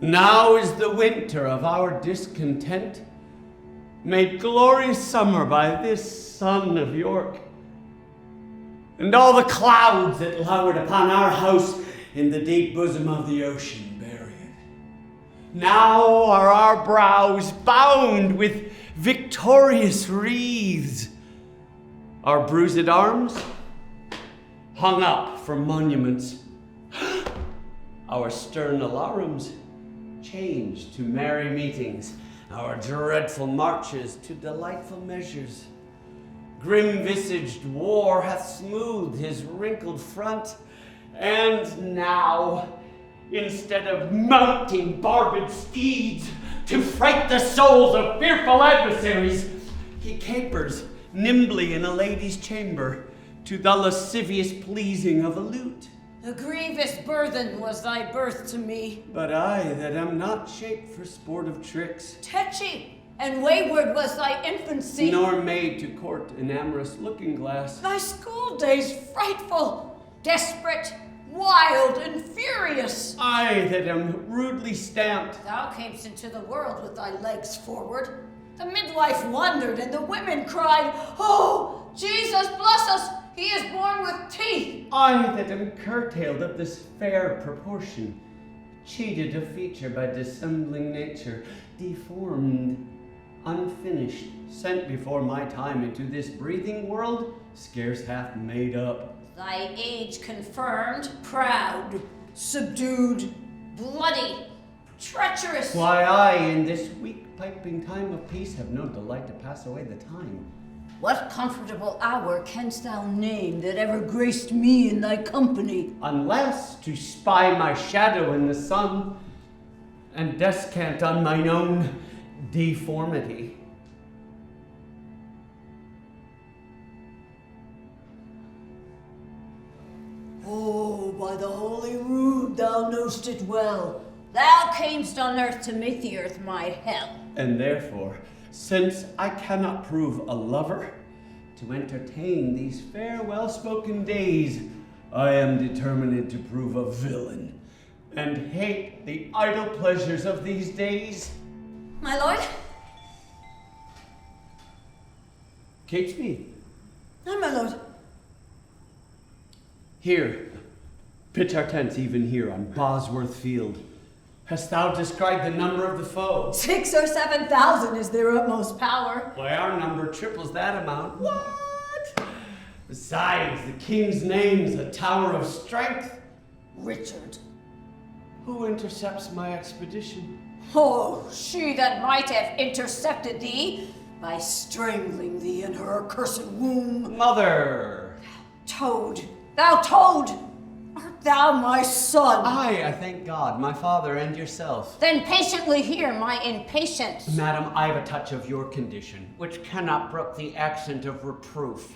Now is the winter of our discontent, made glorious summer by this son of York, and all the clouds that lowered upon our house in the deep bosom of the ocean bury it. Now are our brows bound with victorious wreaths, our bruised arms hung up for monuments, our stern alarums changed to merry meetings, our dreadful marches to delightful measures. Grim-visaged war hath smoothed his wrinkled front, and now, instead of mounting barbed steeds to fright the souls of fearful adversaries, he capers nimbly in a lady's chamber to the lascivious pleasing of a lute. A grievous burthen was thy birth to me. But I that am not shaped for sportive tricks, Tetchy and wayward was thy infancy, nor made to court an amorous looking-glass. thy school days frightful, desperate, wild, and furious. I that am rudely stamped, Thou camest into the world with thy legs forward. The midwife wondered, and the women cried, "Oh, Jesus bless us! He is born with teeth." I that am curtailed of this fair proportion, cheated of feature by dissembling nature, deformed, unfinished, sent before my time into this breathing world, scarce half made up. Thy age confirmed, proud, subdued, bloody, treacherous. Why, I, in this weak piping time of peace, have no delight to pass away the time. What comfortable hour canst thou name that ever graced me in thy company? Unless to spy my shadow in the sun, and descant on mine own deformity. Oh, by the holy rood, thou know'st it well. Thou camest on earth to make the earth my hell. And therefore, since I cannot prove a lover, to entertain these fair well-spoken days, I am determined to prove a villain, and hate the idle pleasures of these days. My lord? Catesby, Aye, my lord. here, pitch our tents even here on Bosworth Field. Hast thou described the number of the foe? 6,000 or 7,000 is their utmost power. Why, our number triples that amount. What? Besides, the king's name's a tower of strength. Richard. Who intercepts my expedition? Oh, she that might have intercepted thee by strangling thee in her accursed womb. Mother! Toad, thou toad! Art thou my son? I thank God, my father and yourself. Then patiently hear my impatience. Madam, I have a touch of your condition, which cannot brook the accent of reproof.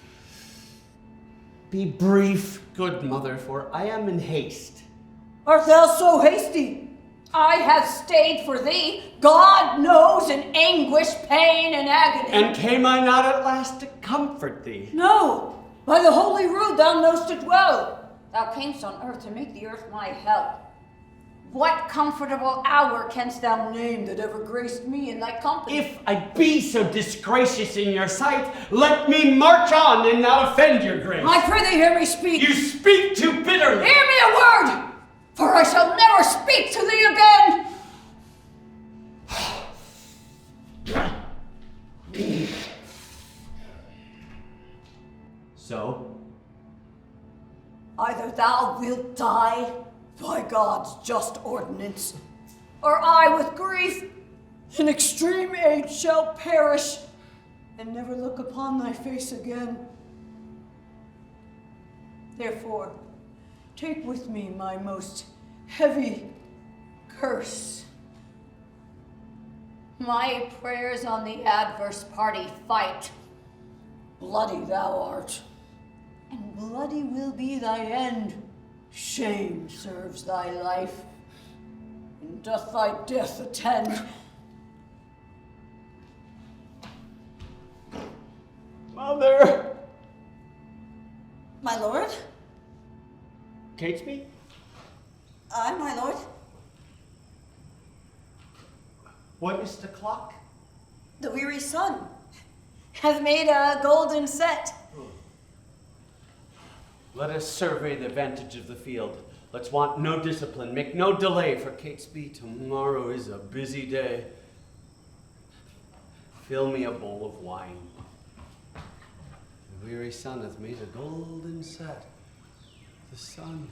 Be brief, good mother, for I am in haste. Art thou so hasty? I have stayed for thee, God knows, in anguish, pain, and agony. And came I not at last to comfort thee? No, by the holy rood thou know'st it well. Thou camest on earth to make the earth my hell. What comfortable hour canst thou name that ever graced me in thy company? If I be so disgracious in your sight, let me march on and not offend your grace. I pray thee hear me speak. You speak too bitterly. Hear me a word, for I shall never speak to thee again. So? Either thou wilt die by God's just ordinance, or I with grief in extreme age shall perish and never look upon thy face again. Therefore, take with me my most heavy curse. My prayers on the adverse party fight. Bloody thou art, and bloody will be thy end. Shame serves thy life, and doth thy death attend. Mother! My lord? Catesby? Aye, my lord. What is the clock? The weary sun hath made a golden set. Let us survey the advantage of the field. Let's want no discipline, make no delay, for Catesby, tomorrow is a busy day. Fill me a bowl of wine. The weary sun hath made a golden set. The sun,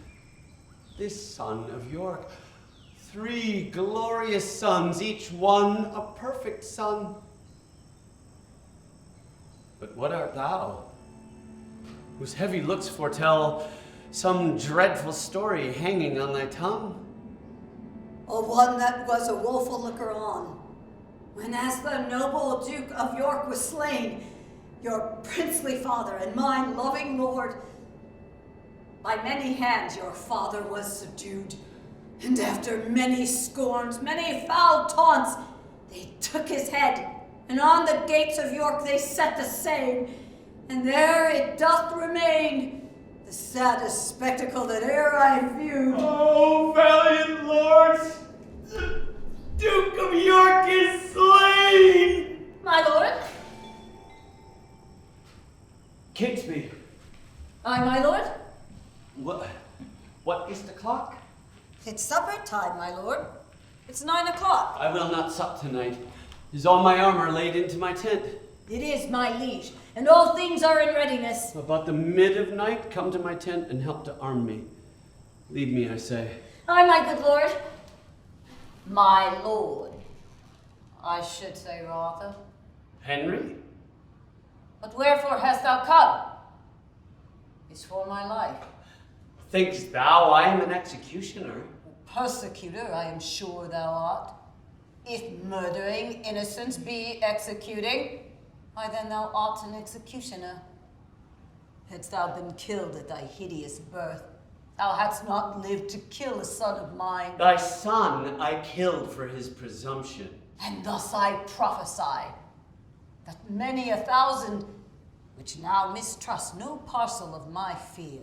this son of York, 3 glorious sons, each one a perfect son. But what art thou, whose heavy looks foretell some dreadful story hanging on thy tongue? O one that was a woeful looker on, when as the noble Duke of York was slain, your princely father and mine loving lord, by many hands your father was subdued, and after many scorns, many foul taunts, they took his head, and on the gates of York they set the same, and there it doth remain, the saddest spectacle that e'er I viewed. Oh, valiant lords, the Duke of York is slain! My lord? Catesby. Aye, my lord? What is the clock? It's supper time, my lord. It's 9 o'clock. I will not sup tonight. Is all my armor laid into my tent? It is, my liege, and all things are in readiness. About the mid of night, come to my tent and help to arm me. Lead me, I say. Aye, my good lord. My lord. I should say rather. Henry? But wherefore hast thou come? It's for my life. Think'st thou I am an executioner? Persecutor, I am sure thou art. If murdering innocents be executing, why then thou art an executioner. Hadst thou been killed at thy hideous birth, thou hadst not lived to kill a son of mine. Thy son I killed for his presumption. And thus I prophesy that many a thousand, which now mistrust no parcel of my fear,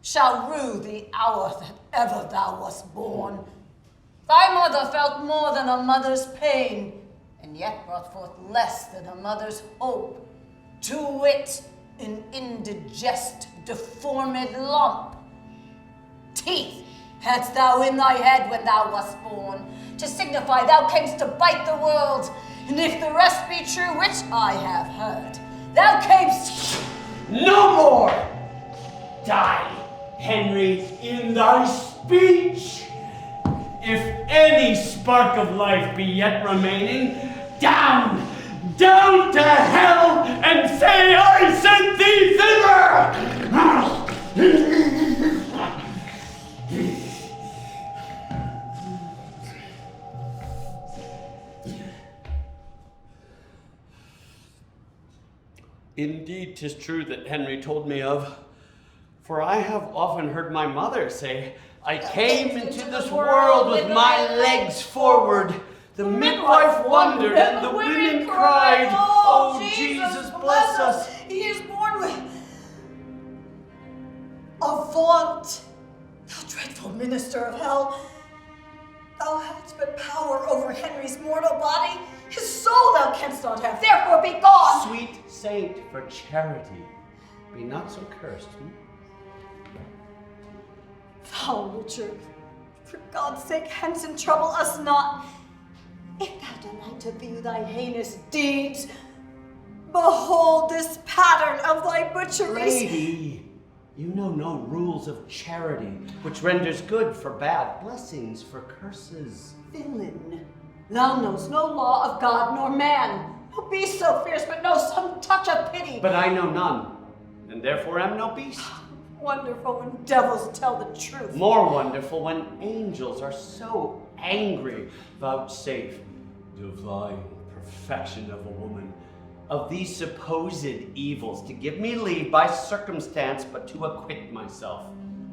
shall rue the hour that ever thou wast born. Thy mother felt more than a mother's pain, and yet brought forth less than a mother's hope, to wit, an indigest, deformed lump. Teeth hadst thou in thy head when thou wast born, to signify thou camest to bite the world, and if the rest be true, which I have heard, thou camest... No more! Die, Henry, in thy speech! If any spark of life be yet remaining, down, down to hell, and say I sent thee thither! Indeed, 'tis true that Henry told me of, for I have often heard my mother say, I came into this world with my legs forward. The midwife wondered and the women cried, Oh, Jesus, bless us. He is born with a vaunt. Thou dreadful minister of hell, thou hadst but power over Henry's mortal body. His soul thou canst not have, therefore be gone. Sweet saint, for charity, be not so cursed. Foul Richard, for God's sake, hence and trouble us not. If thou delight to view thy heinous deeds, behold this pattern of thy butcheries. Lady, you know no rules of charity, which renders good for bad, blessings for curses. Villain, thou knowest no law of God nor man. No beast so fierce, but know some touch of pity. But I know none, and therefore am no beast. Wonderful when devils tell the truth. More wonderful when angels are so angry. Vouchsafe, divine perfection of a woman, of these supposed evils, to give me leave by circumstance but to acquit myself.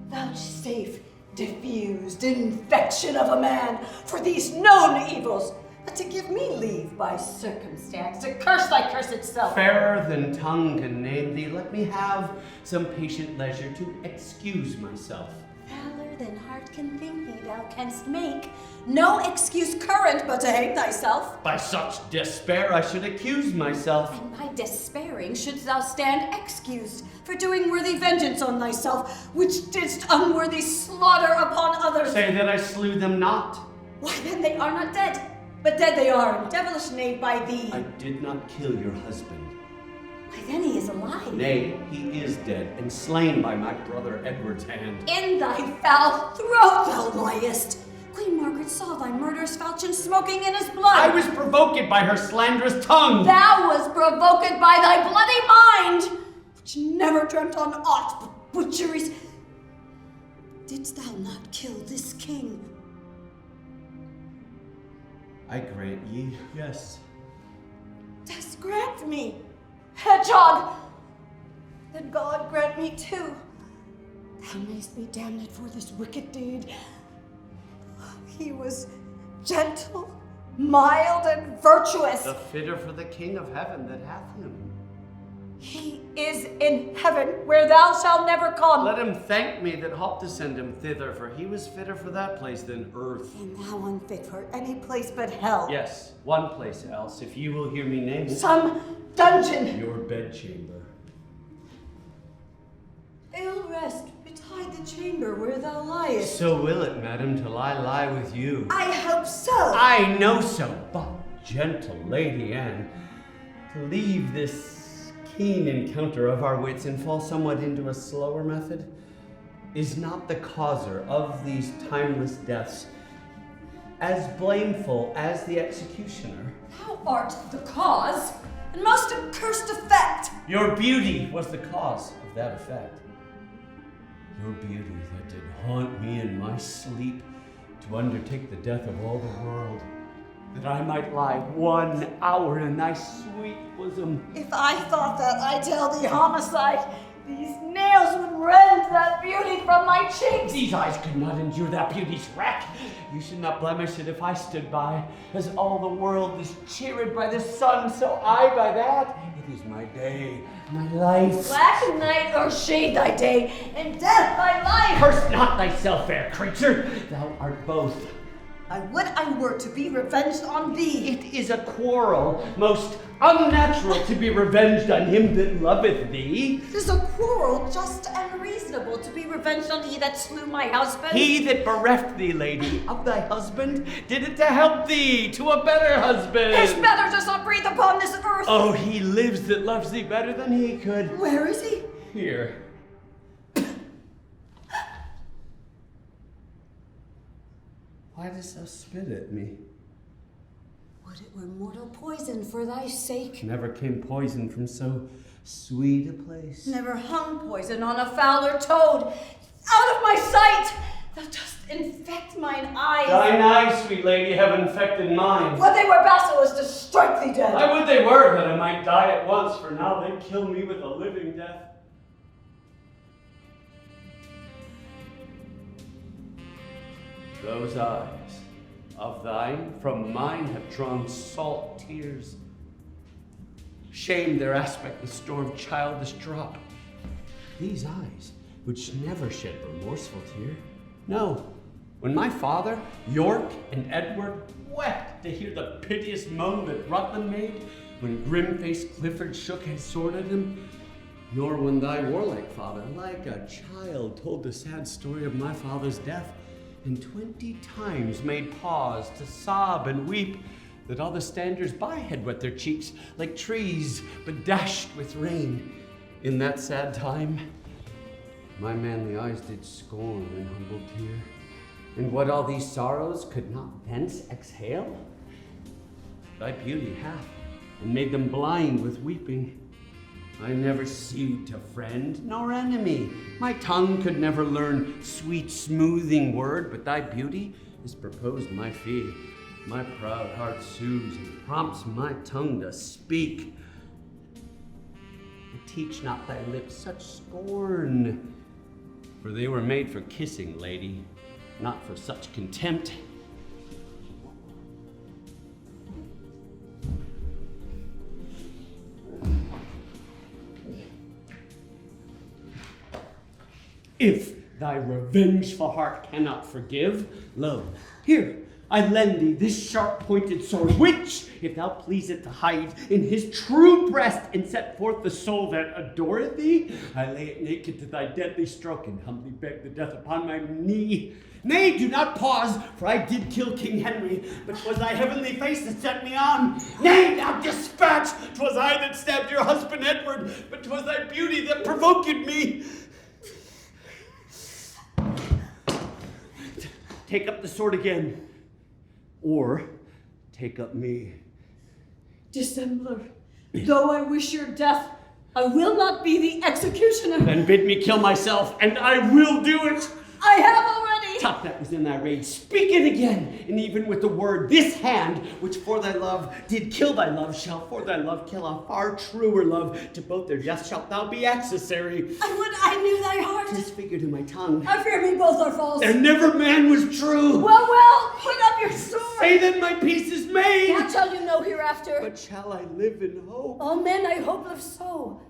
Vouchsafe, diffused infection of a man, for these known evils, but to give me leave by circumstance to curse thy cursed self. Fairer than tongue can name thee, let me have some patient leisure to excuse myself. Valor then heart can think thee thou canst make no excuse current but to hang thyself. By such despair I should accuse myself. And by despairing shouldst thou stand excused for doing worthy vengeance on thyself, which didst unworthy slaughter upon others. Say that I slew them not. Why then they are not dead, but dead they are, and devilish knave by thee. I did not kill your husband. Why then he is alive. Nay, he is dead, and slain by my brother Edward's hand. In thy foul throat thou liest. Queen Margaret saw thy murderous falchion smoking in his blood. I was provoked by her slanderous tongue. Thou was provoked by thy bloody mind, which never dreamt on aught but butcheries. Didst thou not kill this king? I grant ye, yes. Dost grant me, hedgehog? Then God grant me too. Thou mayst be damned for this wicked deed. He was gentle, mild, and virtuous. The fitter for the King of heaven that hath him. He is in heaven, where thou shalt never come. Let him thank me that hope to send him thither, for he was fitter for that place than earth. And thou unfit for any place but hell. Yes, one place else, if you will hear me name it. Some dungeon. Your bedchamber. Ill rest betide the chamber where thou liest. So will it, madam, till I lie with you. I hope so. I know so, but, gentle Lady Anne, to leave this keen encounter of our wits and fall somewhat into a slower method is not the causer of these timeless deaths, as blameful as the executioner. Thou art the cause, and most accursed effect. Your beauty was the cause of that effect. Your beauty that did haunt me in my sleep to undertake the death of all the world, that I might lie 1 hour in thy sweet bosom. If I thought that I tell thee homicide, these nails would rend that beauty from my cheeks. These eyes could not endure that beauty's wreck. You should not blemish it if I stood by, as all the world is cheered by the sun, so I by that. It is my day, my life. Black night or shade thy day, and death thy life. Curse not thyself, fair creature. Thou art both. I would I were to be revenged on thee. It is a quarrel most unnatural to be revenged on him that loveth thee. It is a quarrel just and reasonable to be revenged on he that slew my husband. He that bereft thee, lady, of thy husband, did it to help thee to a better husband. His better does not breathe upon this earth. Oh, he lives that loves thee better than he could. Where is he? Here. Why dost thou spit at me? Would it were mortal poison for thy sake. Never came poison from so sweet a place. Never hung poison on a fowler toad. Out of my sight! Thou dost infect mine eyes. Thine eyes, sweet lady, have infected mine. Would they were basilisks to strike thee dead. I would they were, that I might die at once, for now they kill me with a living death. Those eyes of thine from mine have drawn salt tears. Shame their aspect, the store of childish drop. These eyes, which never shed remorseful tear. No, when my father, York, and Edward wept to hear the piteous moan that Rutland made, when grim-faced Clifford shook his sword at him, nor when thy warlike father, like a child, told the sad story of my father's death, and 20 times made pause to sob and weep, that all the standers by had wet their cheeks like trees bedashed with rain. In that sad time, my manly eyes did scorn and humble tear. And what all these sorrows could not thence exhale, thy beauty hath, and made them blind with weeping. I never sued to friend nor enemy. My tongue could never learn sweet smoothing word, but thy beauty is proposed my fee. My proud heart sues and prompts my tongue to speak. But teach not thy lips such scorn, for they were made for kissing, lady, not for such contempt. If thy revengeful heart cannot forgive, lo, here, I lend thee this sharp-pointed sword, which, if thou please it to hide in his true breast and set forth the soul that adoreth thee, I lay it naked to thy deadly stroke and humbly beg the death upon my knee. Nay, do not pause, for I did kill King Henry, but 'twas thy heavenly face that set me on. Nay, now dispatch, 'twas I that stabbed your husband Edward, but 'twas thy beauty that provoked me. Take up the sword again, or take up me. Dissembler, though I wish your death, I will not be the executioner. Then bid me kill myself, and I will do it. I have already. Talk that was in thy rage, speak it again, and even with the word, this hand, which for thy love did kill thy love, shall for thy love kill a far truer love. To both their death shalt thou be accessary. I would I knew thy heart. Disfigured in my tongue. I fear me both are false. There never man was true. Well, put up your sword. Say that my peace is made. That shall you know hereafter. But shall I live in hope? All men I hope live so.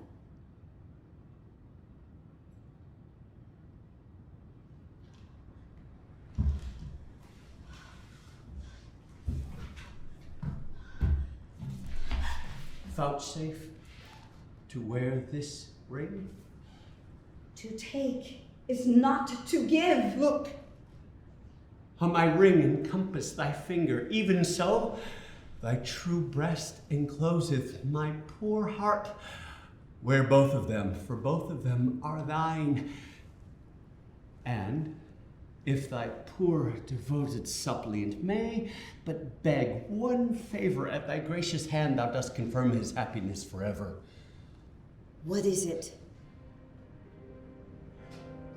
Vouchsafe to wear this ring? To take is not to give. Look, how my ring encompassed thy finger, even so thy true breast encloseth my poor heart. Wear both of them, for both of them are thine. And if thy poor devoted suppliant may but beg one favor at thy gracious hand, thou dost confirm his happiness forever. What is it?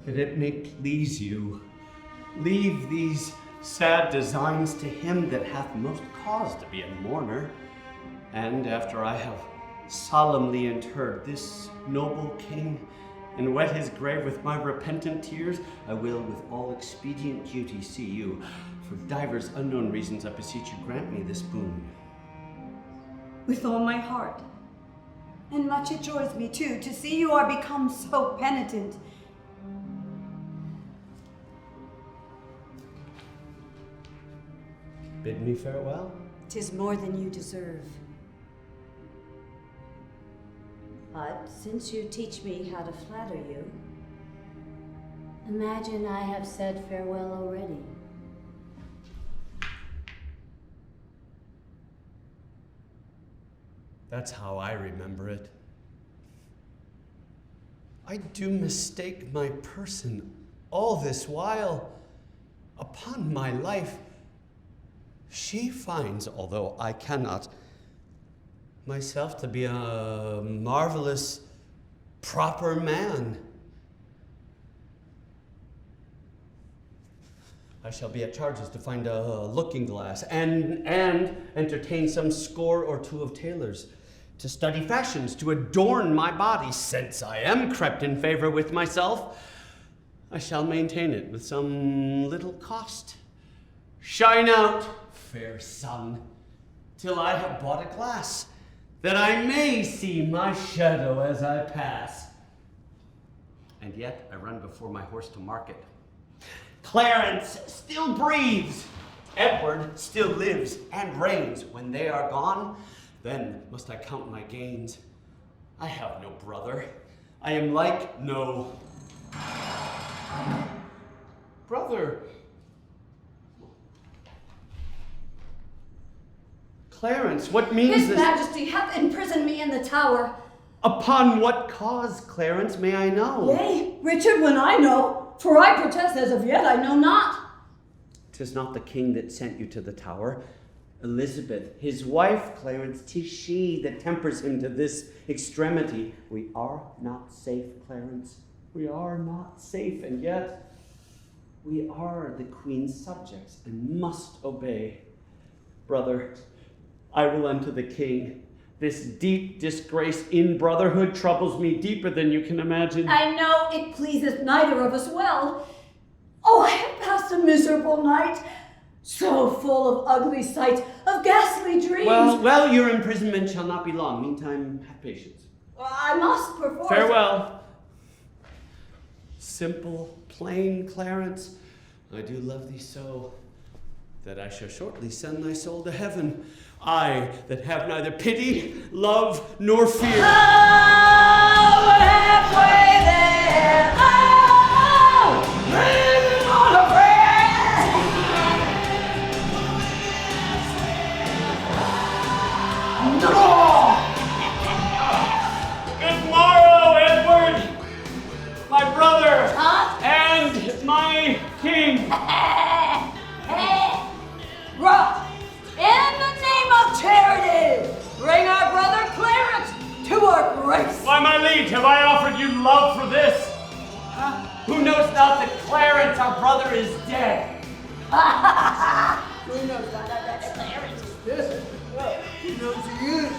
That it may please you, leave these sad designs to him that hath most cause to be a mourner. And after I have solemnly interred this noble king, and wet his grave with my repentant tears, I will with all expedient duty see you. For divers unknown reasons I beseech you grant me this boon. With all my heart. And much it joys me too, to see you are become so penitent. Bid me farewell. 'Tis more than you deserve. But since you teach me how to flatter you, imagine I have said farewell already. That's how I remember it. I do mistake my person all this while. Upon my life, she finds, although I cannot, myself to be a marvelous, proper man. I shall be at charges to find a looking glass and entertain some score or two of tailors, to study fashions, to adorn my body. Since I am crept in favor with myself, I shall maintain it with some little cost. Shine out, fair sun, till I have bought a glass, that I may see my shadow as I pass. And yet I run before my horse to market. Clarence still breathes. Edward still lives and reigns. When they are gone, then must I count my gains. I have no brother. I am like no brother. Clarence, what means His this? Majesty hath imprisoned me in the tower. Upon what cause, Clarence, may I know? Yea, Richard, when I know, for I protest as of yet I know not. 'Tis not the king that sent you to the tower. Elizabeth, his wife, Clarence, 'tis she that tempers him to this extremity. We are not safe, Clarence. We are not safe, and yet we are the queen's subjects and must obey. Brother, I will unto the king. This deep disgrace in brotherhood troubles me deeper than you can imagine. I know it pleaseth neither of us well. Oh, I have passed a miserable night, so full of ugly sights, of ghastly dreams. Well, your imprisonment shall not be long. Meantime, have patience. I must perforce. Farewell. simple, plain Clarence, I do love thee so, that I shall shortly send thy soul to heaven. I, that have neither pity, love, nor fear. Oh, halfway there. Oh, living on a prayer. Good morrow, Edward, my brother, Huh? and my king. In the name of charity, bring our brother Clarence to our grace. Why, my liege, have I offered you love for this? Who knows not that Clarence, our brother, is dead? Who knows not that Clarence is dead? Well, he knows he is.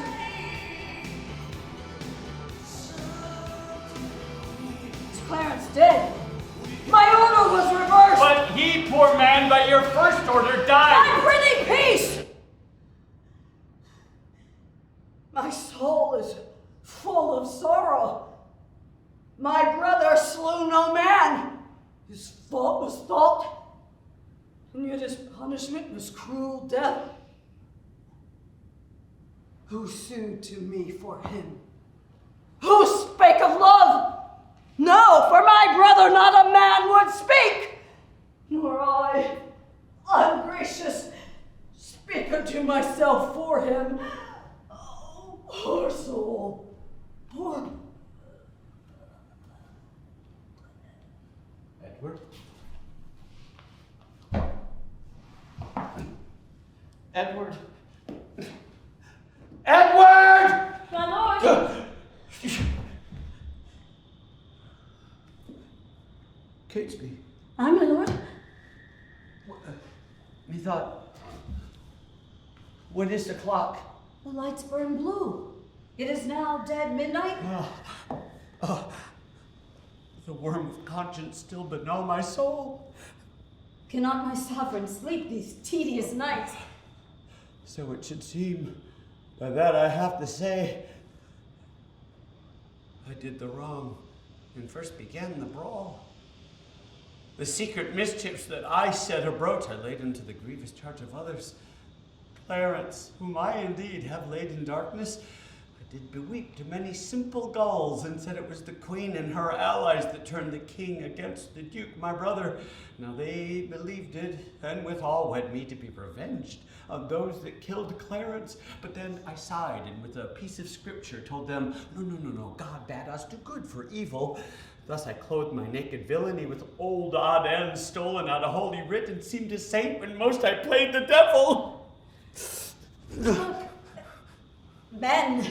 Is Clarence dead? My order was reversed. But he, poor man, by your first order died. I prithee peace. My soul is full of sorrow. My brother slew no man. His fault was fault, and yet his punishment was cruel death. Who sued to me for him? Who spake of love? No, for my brother not a man would speak, nor I, ungracious, speak unto myself for him. Oh, poor soul, poor. Edward? Edward? Edward! My lord! Catesby. Aye, my lord. Methought. What is the clock? The lights burn blue. It is now dead midnight. The worm of conscience still benull my soul. Cannot my sovereign sleep these tedious nights? So it should seem. By that I have to say, I did the wrong and first began the brawl. The secret mischiefs that I set abroach I laid into the grievous charge of others. Clarence, whom I indeed have laid in darkness, I did beweep to many simple gulls, and said it was the queen and her allies that turned the king against the duke, my brother. Now they believed it, and withal wed me to be revenged of those that killed Clarence. But then I sighed, and with a piece of scripture told them, no, God bade us do good for evil. Thus I clothed my naked villainy with old odd ends stolen out of Holy Writ, and seemed a saint when most I played the devil. Look, men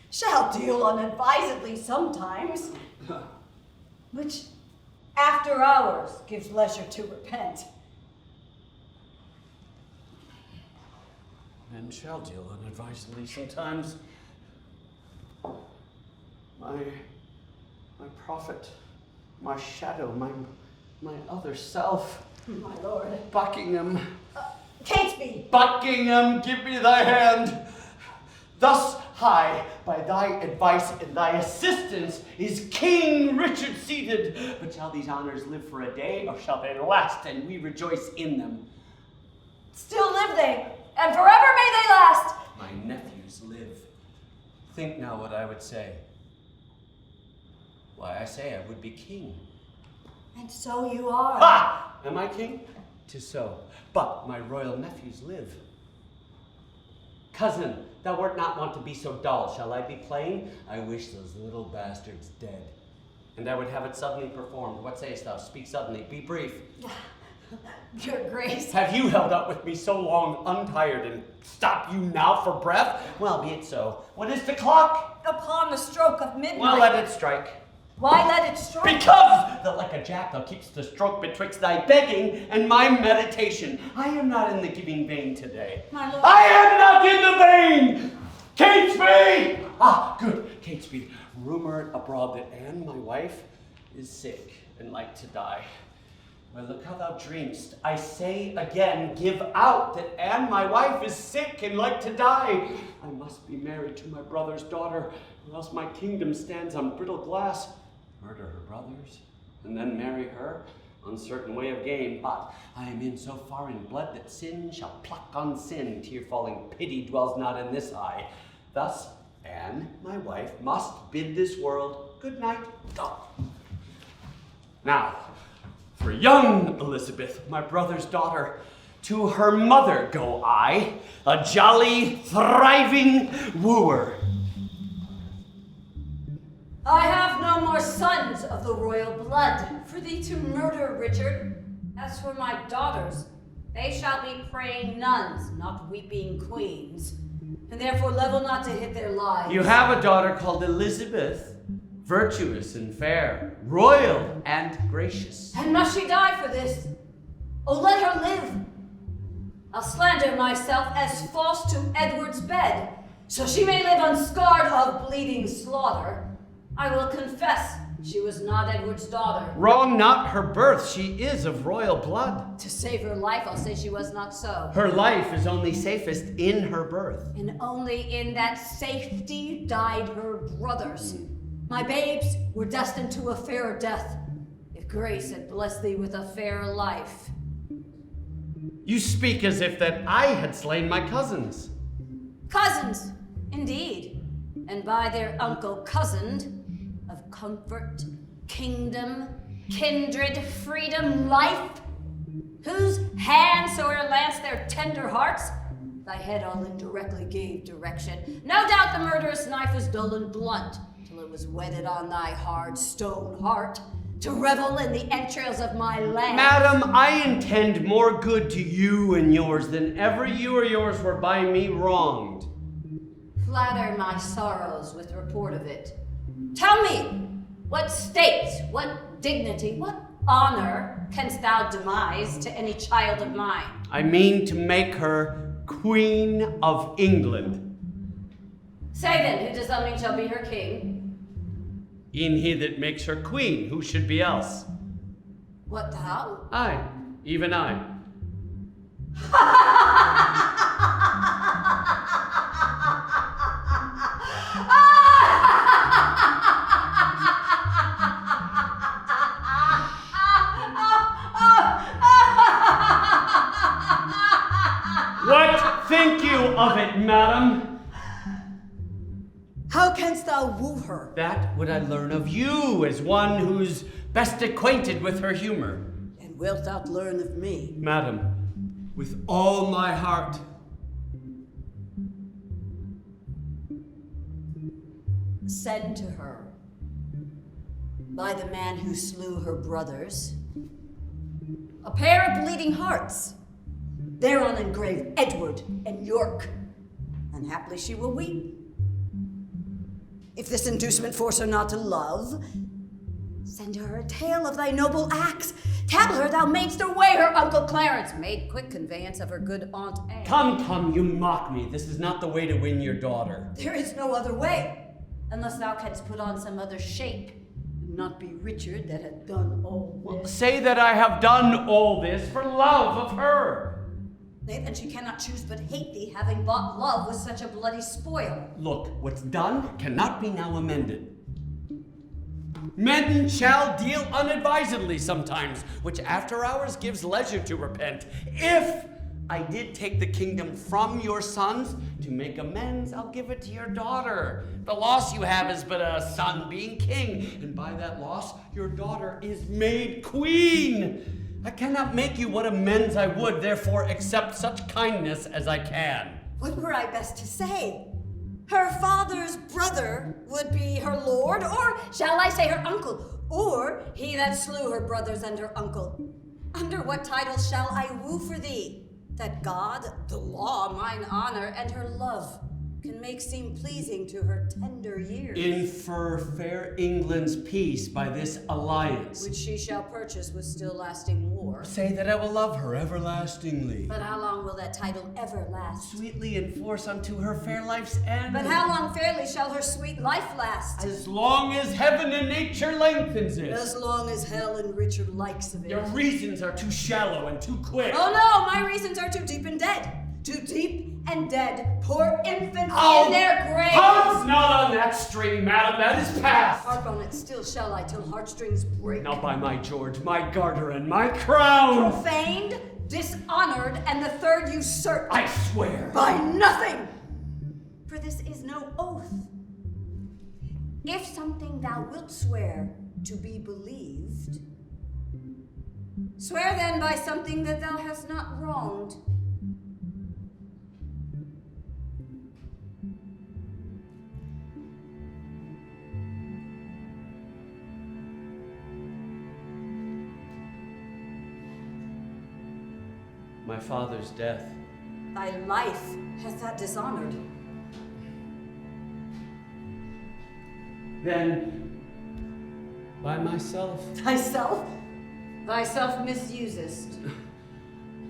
shall deal unadvisedly sometimes, which after hours gives leisure to repent. Men shall deal unadvisedly sometimes. My prophet, my shadow, my other self. My lord. Buckingham. Catesby! Buckingham, give me thy hand. Thus high, by thy advice and thy assistance, is King Richard seated. But shall these honors live for a day, or shall they last, and we rejoice in them? Still live they, and forever may they last. My nephews live. Think now what I would say. Why, I say I would be king. And so you are. Ha! Am I king? 'Tis so. But my royal nephews live. Cousin, thou wert not wont to be so dull. Shall I be plain? I wish those little bastards dead. And I would have it suddenly performed. What sayest thou? Speak suddenly. Be brief. Your grace. Have you held out with me so long, untired, and stop you now for breath? Well, be it so. What is the clock? Upon the stroke of midnight. Well, let it strike. Why let it strike? Because that like a jackal keeps the stroke betwixt thy begging and my meditation. I am not in the giving vein today. My lord. I am not in the vein! Catesby! Ah, good. Catesby, rumor abroad that Anne, my wife, is sick and like to die. Well, look how thou dreamst. I say again, give out that Anne, my wife, is sick and like to die. I must be married to my brother's daughter, or else my kingdom stands on brittle glass. Murder her brothers, and then marry her? Uncertain way of gain, but I am in so far in blood that sin shall pluck on sin. Tear-falling pity dwells not in this eye. Thus, Anne, my wife, must bid this world good night. Go. Now, for young Elizabeth, my brother's daughter, to her mother go I, a jolly, thriving wooer. I have no more sons of the royal blood for thee to murder, Richard. As for my daughters, they shall be praying nuns, not weeping queens, and therefore level not to hit their lives. You have a daughter called Elizabeth, virtuous and fair, royal and gracious. And must she die for this? Oh, let her live. I'll slander myself as false to Edward's bed, so she may live unscarred of bleeding slaughter. I will confess she was not Edward's daughter. Wrong not her birth, she is of royal blood. To save her life, I'll say she was not so. Her life is only safest in her birth. And only in that safety died her brothers. My babes were destined to a fairer death, if grace had blessed thee with a fair life. You speak as if that I had slain my cousins. Cousins, indeed, and by their uncle cozened, of comfort, kingdom, kindred, freedom, life, whose hands soe'er lanced their tender hearts, thy head all indirectly gave direction. No doubt the murderous knife was dull and blunt, till it was whetted on thy hard stone heart, to revel in the entrails of my land. Madam, I intend more good to you and yours than ever you or yours were by me wronged. Flatter my sorrows with report of it. Tell me, what state, what dignity, what honor canst thou demise to any child of mine? I mean to make her Queen of England. Say then, who does thou mean shall be her king? E'en he that makes her queen, who should be else? What thou? I, even I. What think you of it, madam? How canst thou woo her? That would I learn of you, as one who's best acquainted with her humor. And wilt thou learn of me? Madam, with all my heart. Send to her, by the man who slew her brothers, a pair of bleeding hearts, thereon engraved Edward and York, and haply she will weep. If this inducement force her not to love, send her a tale of thy noble acts. Tell her thou madest away her uncle Clarence, made quick conveyance of her good aunt Anne. Come, you mock me. This is not the way to win your daughter. There is no other way, unless thou canst put on some other shape, and not be Richard that hath done all this. Well, say that I have done all this for love of her. Nay, then she cannot choose but hate thee, having bought love with such a bloody spoil. Look, what's done cannot be now amended. Men shall deal unadvisedly sometimes, which after hours gives leisure to repent. If I did take the kingdom from your sons, to make amends, I'll give it to your daughter. The loss you have is but a son being king, and by that loss, your daughter is made queen. I cannot make you what amends I would, therefore accept such kindness as I can. What were I best to say? Her father's brother would be her lord, or shall I say her uncle, or he that slew her brothers and her uncle? Under what title shall I woo for thee, that God, the law, mine honor, and her love can make seem pleasing to her tender years? Infer fair England's peace by this alliance, which she shall purchase with still lasting war. Say that I will love her everlastingly. But how long will that title ever last? Sweetly enforce unto her fair life's end. But how long fairly shall her sweet life last? As long as heaven and nature lengthens it. As long as hell and Richard likes of it. Your reasons are too shallow and too quick. Oh no, my reasons are too deep and dead. to deep and dead, poor infants Oh, in their graves. Harp's not on that string, madam, that is past. Harp on it still shall I till heartstrings break. Not by my George, my garter and my crown. Profaned, dishonored, and the third usurped. I swear. By nothing! For this is no oath. If something thou wilt swear to be believed, swear then by something that thou hast not wronged. My father's death. Thy life hath that dishonored. Then, by myself. Thyself misusest.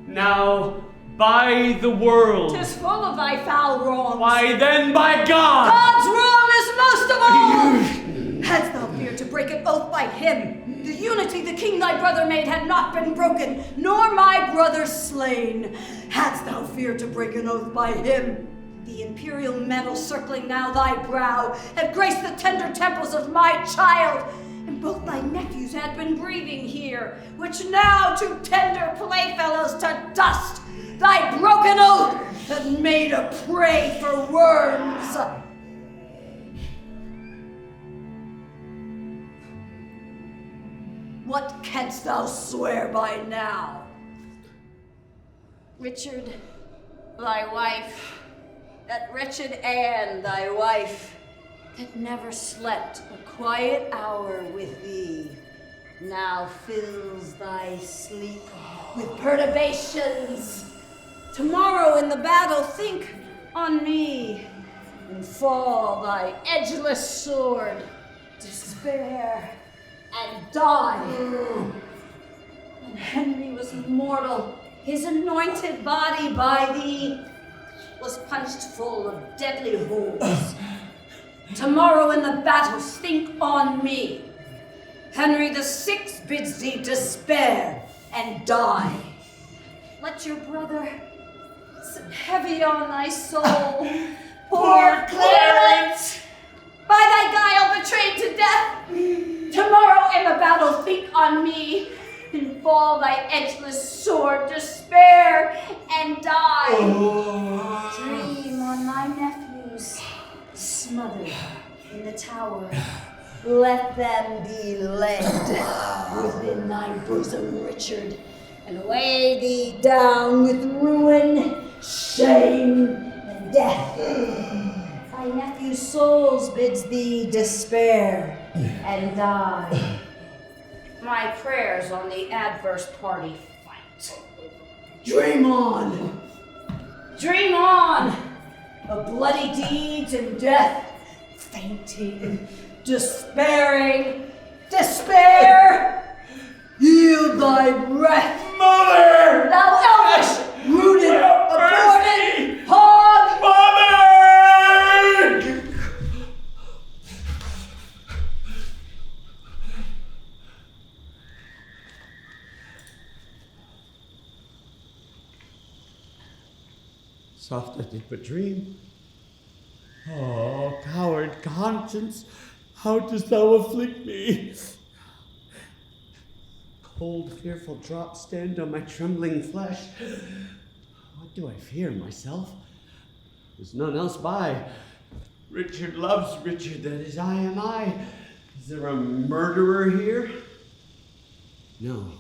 Now, by the world. 'Tis full of thy foul wrongs. Why then, by God. God's wrong is most of all. Hadst thou feared to break an oath by him, the unity the king thy brother made had not been broken, nor my brother slain. Hadst thou feared to break an oath by him, the imperial mantle circling now thy brow had graced the tender temples of my child, and both thy nephews had been breathing here, which now to tender playfellows to dust thy broken oath had made a prey for worms. What canst thou swear by now? Richard, thy wife, that wretched Anne, thy wife, that never slept a quiet hour with thee, now fills thy sleep with perturbations. Tomorrow in the battle think on me, and fall thy edgeless sword, despair, and die. And Henry was mortal, his anointed body by thee was punched full of deadly holes. Tomorrow in the battles think on me. Henry VI bids thee despair and die. Let your brother sit heavy on thy soul. Poor Clarence, by thy guile betrayed to death. Tomorrow in the battle think on me, and fall thy edgeless sword, despair and die. Dream on thy nephews, smothered in the tower. Let them be led within thy bosom, Richard, and weigh thee down with ruin, shame, and death. Thy nephew's soul bids thee despair and die. My prayers on the adverse party fight. Dream on! Dream on! Of bloody deeds and death, fainting, despairing, despair! Yield thy breath! Mother! Thou elvish, rooted, aborted, hog! Mother! Soft I did but dream. Oh, coward conscience, how dost thou afflict me? Cold, fearful drops stand on my trembling flesh. What do I fear, myself? There's none else by. Richard loves Richard, that is I am I. Is there a murderer here? No.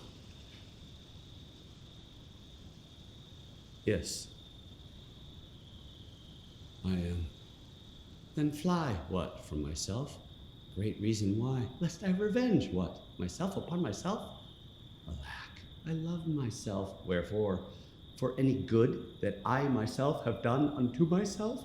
Yes. I am. Then fly, what, from myself? Great reason why, lest I revenge, what, myself upon myself? Alack, I love myself, wherefore? For any good that I myself have done unto myself?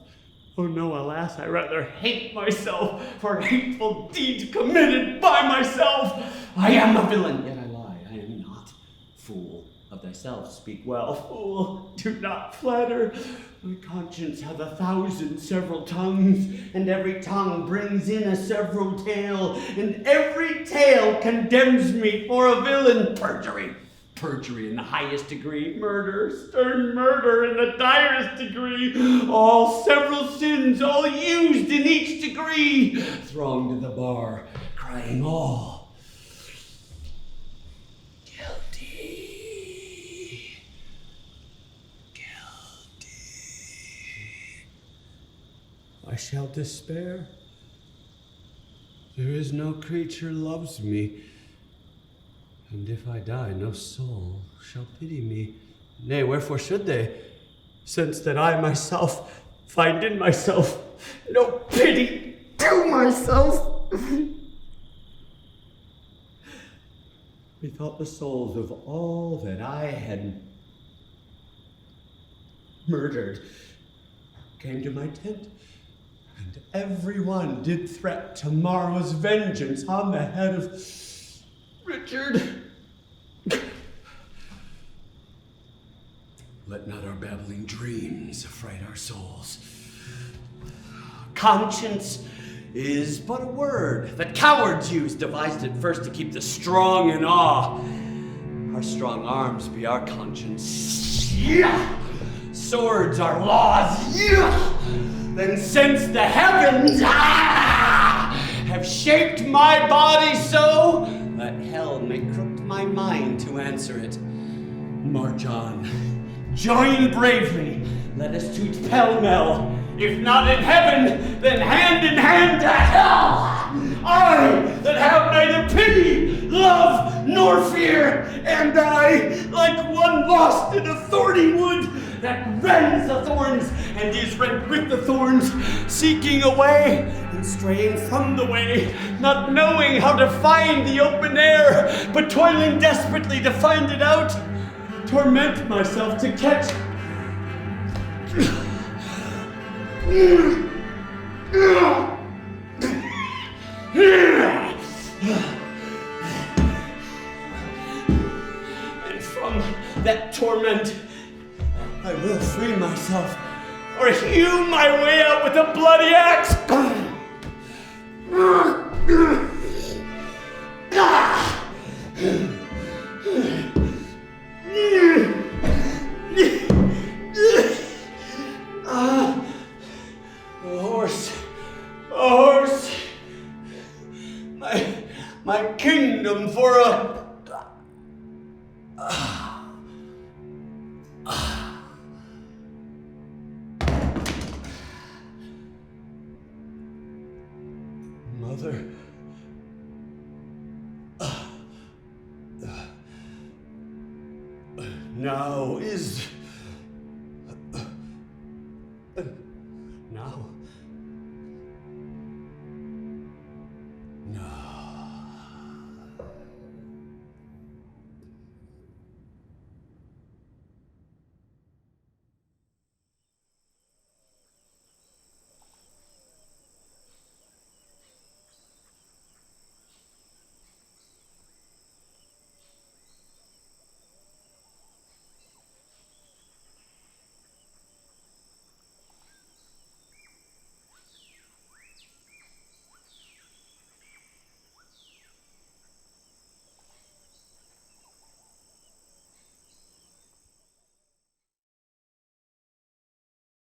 Oh no, alas, I rather hate myself for hateful deeds committed by myself. I am a villain, yet I lie, I am not. Fool, of thyself speak well. Fool, do not flatter. My conscience hath 1,000 several tongues, and every tongue brings in a several tale, and every tale condemns me for a villain. Perjury, perjury in the highest degree, murder, stern murder in the direst degree, all several sins, all used in each degree, thronged to the bar, crying all guilty, guilty. I shall despair. There is no creature loves me, and if I die, no soul shall pity me. Nay, wherefore should they, since that I myself find in myself no pity to myself? Methought the souls of all that I had murdered came to my tent, and every one did threat tomorrow's vengeance on the head of Richard. Let not our babbling dreams affright our souls. Conscience is but a word that cowards use, devised at first to keep the strong in awe. Our strong arms be our conscience. Yeah. Swords are laws. Yeah. Then since the heavens have shaped my body so, that hell may crook my mind to answer it. March on. Join bravely. Let us toot pell-mell. If not in heaven, then hand in hand to hell. I that have neither pity, love, nor fear, and I, like one lost in a thorny wood, that rends the thorns and is rent with the thorns, seeking a way and straying from the way, not knowing how to find the open air, but toiling desperately to find it out, torment myself to catch. And from that torment, I will free myself, or hew my way out with a bloody axe. A horse, my kingdom for a mother. Now is